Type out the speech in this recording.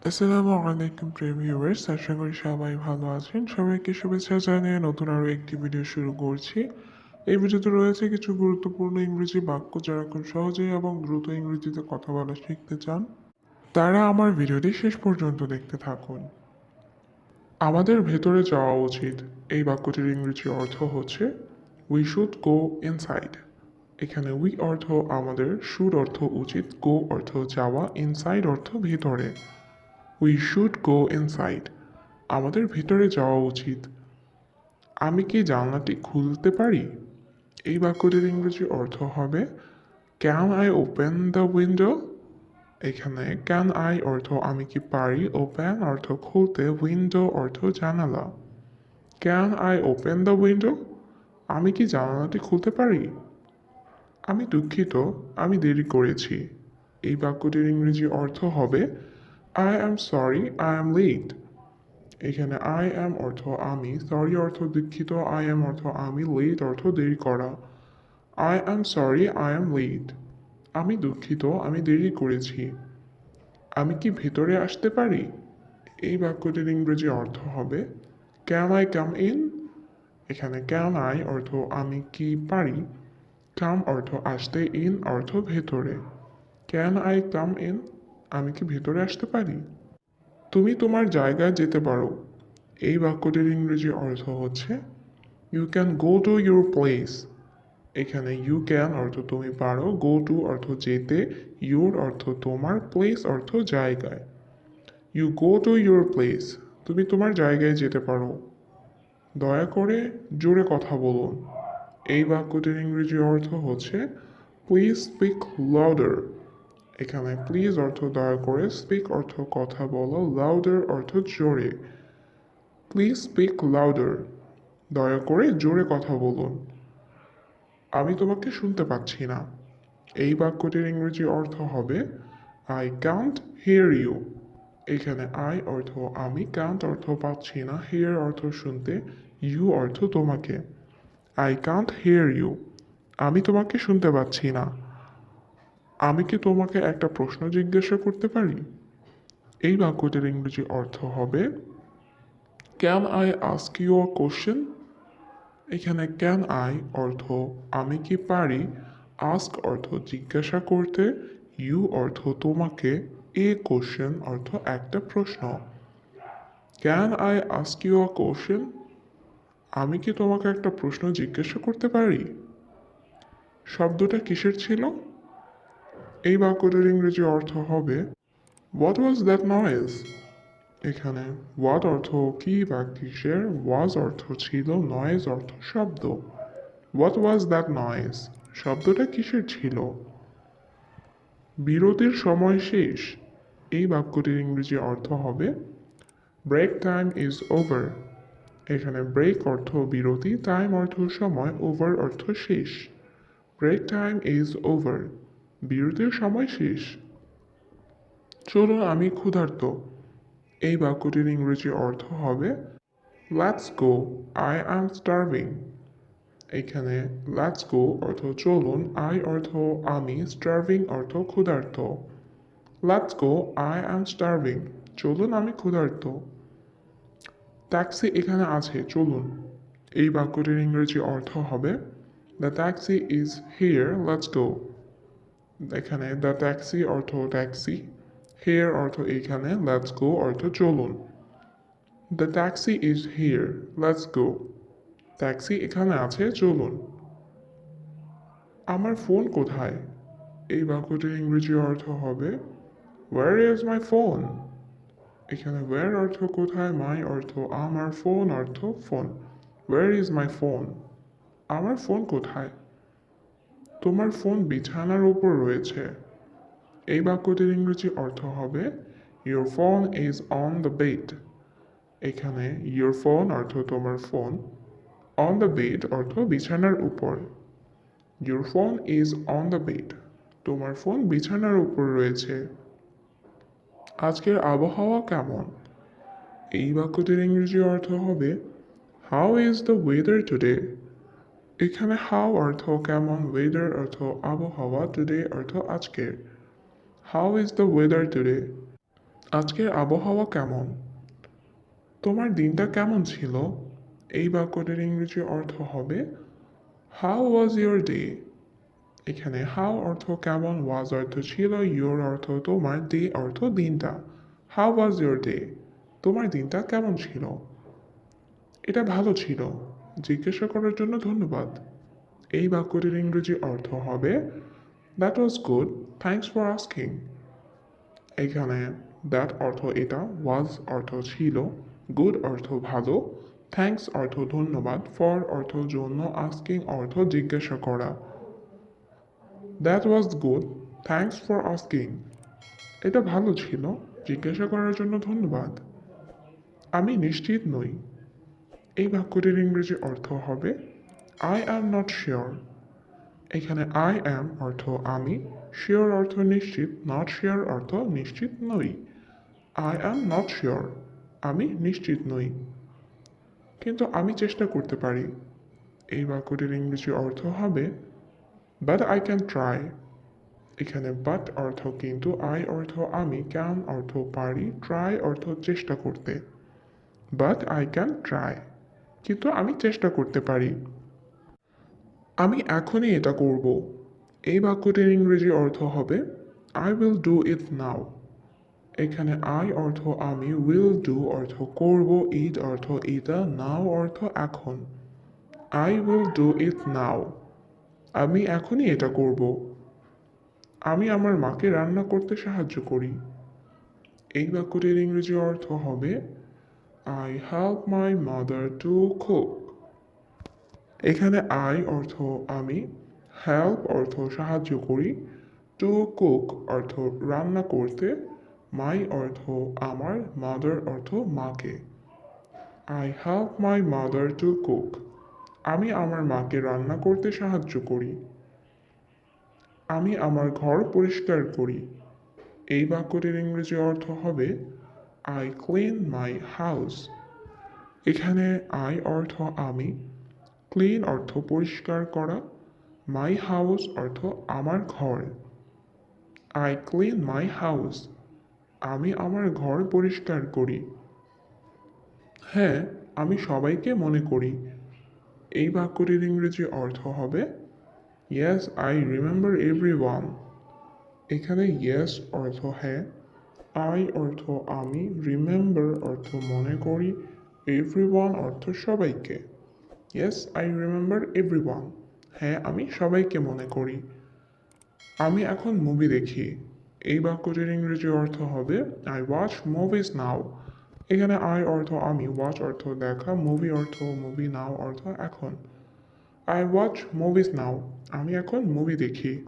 আসসালামু আলাইকুম প্রিয় ভিউয়ার্স, আশা করি সবাই ভালো আছেন। সবাইকে শুভেচ্ছা জানিয়ে নতুন আরও একটি ভিডিও শুরু করছি। এই ভিডিওতে রয়েছে কিছু গুরুত্বপূর্ণ ইংরেজি বাক্য, যারা খুব সহজেই এবং দ্রুত ইংরেজিতে কথা বলা শিখতে চান তারা আমার ভিডিওটি শেষ পর্যন্ত দেখতে থাকুন। আমাদের ভেতরে যাওয়া উচিত, এই বাক্যটির ইংরেজি অর্থ হচ্ছে উই শুড গো ইনসাইড। এখানে উই অর্থ আমাদের, শুড অর্থ উচিত, গো অর্থ যাওয়া, ইনসাইড অর্থ ভেতরে। উই শুড গো ইনসাইড, আমাদের ভিতরে যাওয়া উচিত। আমি কি জানলাটি খুলতে পারি? এই বাক্যটির ইংরেজি অর্থ হবে can I open the window. এখানে ক্যান আই অর্থ আমি কি পারি, ওপেন অর্থ খুলতে, উইন্ডো অর্থ জানালা। Can I open the window, আমি কি জানালাটি খুলতে পারি? আমি দুঃখিত, আমি দেরি করেছি। এই বাক্যটির ইংরেজি অর্থ হবে I am sorry, I am late. এখানে আই অ্যাম অর্থ আমি, সরি অর্থ দুঃখিত, আই অ্যাম অর্থ আমি, লেট অর্থ দেরি করা। I am sorry, I am late, আমি দুঃখিত, আমি দেরি করেছি। আমি কি ভেতরে আসতে পারি? এই বাক্যটির ইংরেজি অর্থ হবে ক্যান আই কাম ইন। এখানে ক্যান আই অর্থ আমি কি পারি, কাম অর্থ আসতে, ইন অর্থ ভেতরে। ক্যান আই কাম ইন, আমি কি ভেতরে আসতে পারি? তুমি তোমার জায়গায় যেতে পারো। এই বাক্যটির ইংরেজি অর্থ হচ্ছে you can go to your place. এখানে ইউ ক্যান অর্থ তুমি পারো, গো টু অর্থ যেতে, ইউর অর্থ তোমার, প্লেস অর্থ জায়গায়। You go to your place, তুমি তোমার জায়গায় যেতে পারো। দয়া করে জোরে কথা বলুন। এই বাক্যটির ইংরেজি অর্থ হচ্ছে প্লিজ স্পিক লাউডার। এখানে প্লিজ অর্থ দয়া করে, স্পিক অর্থ কথা বলো, লাউডার অর্থ জোরে। প্লিজ স্পিক লাউডার, দয়া করে জোরে কথা বলুন। আমি তোমাকে শুনতে পাচ্ছি না। এই বাক্যটির ইংরেজি অর্থ হবে আই কান্ট হিয়ার ইউ। এখানে আই অর্থ আমি, কান্ট অর্থ পাচ্ছি না, হিয়ার অর্থ শুনতে, ইউ অর্থ তোমাকে। আই কান্ট হিয়ার ইউ, আমি তোমাকে শুনতে পাচ্ছি না। আমি কি তোমাকে একটা প্রশ্ন জিজ্ঞাসা করতে পারি? এই বাক্যটির ইংরেজি অর্থ হবে can I ask you a question. এখানে ক্যান আই অর্থ আমি কি পারি, আস্ক অর্থ জিজ্ঞাসা করতে, ইউ অর্থ তোমাকে, এ কোশ্চেন অর্থ একটা প্রশ্ন। Can I ask you a question, আমি কি তোমাকে একটা প্রশ্ন জিজ্ঞাসা করতে পারি? শব্দটা কিসের ছিল? এই বাক্যটির ইংরেজি অর্থ হবে হোয়াট ওয়াজ দ্যাট নয়েজ। এখানে হোয়াট অর্থ কি বা কিসের, ওয়াজ অর্থ ছিল, নয়েজ অর্থ শব্দ। হোয়াট ওয়াজ দ্যাট নয়েজ, শব্দটা কিসের ছিল? বিরতির সময় শেষ। এই বাক্যটির ইংরেজি অর্থ হবে ব্রেক টাইম ইজ ওভার। এখানে ব্রেক অর্থ বিরতি, টাইম অর্থ সময়, ওভার অর্থ শেষ। ব্রেক টাইম ইজ ওভার, বিরতির সময় শেষ। চলুন আমি ক্ষুধার্ত। এই বাক্যটির ইংরেজি অর্থ হবে let's go, I am starving. এখানে লেটস গো অর্থ চলুন, আই অর্থ আমি, স্টার্ভিং অর্থ ক্ষুধার্ত। Let's go, I am starving, চলুন আমি ক্ষুধার্ত। ট্যাক্সি এখানে আছে, চলুন। এই বাক্যটির ইংরেজি অর্থ হবে the taxi is here, let's go. এখানে দ্য ট্যাক্সি অর্থ ট্যাক্সি, হিয়ার অর্থ এখানে, লেটস গো অর্থ চলুন। The taxi is here, let's go, taxi এখানে আছে, চলুন। আমার ফোন কোথায়? এই বাক্যটির ইংরেজি অর্থ হবে ওয়্যার ইজ মাই ফোন। এখানে ওয়্যার অর্থ কোথায়, মাই অর্থ আমার, ফোন অর্থ phone. Where is my phone, আমার ফোন কোথায়? তোমার ফোন বিছানার উপর রয়েছে। এই বাক্যটির ইংরেজি অর্থ হবে your phone is on the bed. এখানে ইউর ফোন অর্থ তোমার ফোন, অন দ্য বেড অর্থ বিছানার উপর। Your phone is on the bed, তোমার ফোন বিছানার উপর রয়েছে। আজকের আবহাওয়া কেমন? এই বাক্যটির ইংরেজি অর্থ হবে how is the weather today. এখানে হাউ অর্থ কেমন, ওয়েদার অর্থ আবহাওয়া, টুডে অর্থ আজকের। How is the weather today, আজকের আবহাওয়া কেমন? তোমার দিনটা কেমন ছিল? এই বাক্যটির ইংরেজি অর্থ হবে হাউ ওয়াজ ইয়োর ডে? এখানে হাউ অর্থ কেমন, ওয়াজ অর্থ ছিল, ইয়োর অর্থ তোমার, ডে অর্থ দিনটা। How was your day? তোমার দিনটা কেমন ছিল? এটা ভালো ছিল। জিজ্ঞাসা করার জন্য ধন্যবাদ। এই বাক্যটির ইংরেজি অর্থ হবে that was good, thanks for asking. এখানে দ্যাট অর্থ এটা, ওয়াজ অর্থ ছিল, গুড অর্থ ভালো, থ্যাঙ্কস অর্থ ধন্যবাদ, ফর অর্থ জন্য, আস্কিং অর্থ জিজ্ঞাসা করা। That was good, thanks for asking. এটা ভালো ছিল, জিজ্ঞাসা করার জন্য ধন্যবাদ। আমি নিশ্চিত নই। এই বাক্যটির ইংরেজি অর্থ হবে আই অ্যাম নট শিওর। এখানে আই অ্যাম অর্থ আমি, শিওর অর্থ নিশ্চিত, নট শিওর অর্থ নিশ্চিত নই। আই অ্যাম নট শিওর, আমি নিশ্চিত নই, কিন্তু আমি চেষ্টা করতে পারি। এই বাক্যটির ইংরেজি অর্থ হবে বাট আই ক্যান ট্রাই। এখানে বাট অর্থ কিন্তু, আই অর্থ আমি, ক্যান অর্থ পারি, ট্রাই অর্থ চেষ্টা করতে। বাট আই ক্যান ট্রাই, কিন্তু আমি চেষ্টা করতে পারি। আমি এখনই এটা করব। এই বাক্যটির ইংরেজি অর্থ হবে আই উইল ডু ইট নাও। এখানে আই অর্থ আমি, উইল ডু অর্থ করব, ইট অর্থ এটা, নাও অর্থ এখন। আই উইল ডু ইট নাও, আমি এখনই এটা করব। আমি আমার মাকে রান্না করতে সাহায্য করি। এই বাক্যটির ইংরেজি অর্থ হবে I help my mother to cook. এখানে আই অর্থ আমি, হেল্প অর্থ সাহায্য করি, টু কুক অর্থ রান্না করতে, মাই অর্থ আমার, মাদার অর্থ মাকে। I help my mother to cook, আমি আমার মাকে রান্না করতে সাহায্য করি। আমি আমার ঘর পরিষ্কার করি। এই বাক্যটির ইংরেজি অর্থ হবে আই ক্লিন মাই হাউস। এখানে আই অর্থ আমি, ক্লিন অর্থ পরিষ্কার করা, মাই হাউস অর্থ আমার ঘর। আই ক্লিন মাই হাউস, আমি আমার ঘর পরিষ্কার করি। হ্যাঁ, আমি সবাইকে মনে করি। এই বাক্যটির ইংরেজি অর্থ হবে ইয়েস আই রিমেম্বার এভরিওয়ান। এখানে ইয়েস অর্থ হ্যাঁ, আই অর্থ আমি, রিমেম্বার অর্থ মনে করি, এভরিওয়ান অর্থ সবাইকে। ইয়েস আই রিমেম্বার এভরিওয়ান, হ্যাঁ আমি সবাইকে মনে করি। আমি এখন মুভি দেখি। এই বাক্যটির ইংরেজি অর্থ হবে আই ওয়াচ মুভিজ নাও। এখানে আই অর্থ আমি, ওয়াচ অর্থ দেখা, মুভি অর্থ মুভি, নাও অর্থ এখন। আই ওয়াচ মুভিজ নাও, আমি এখন মুভি দেখি।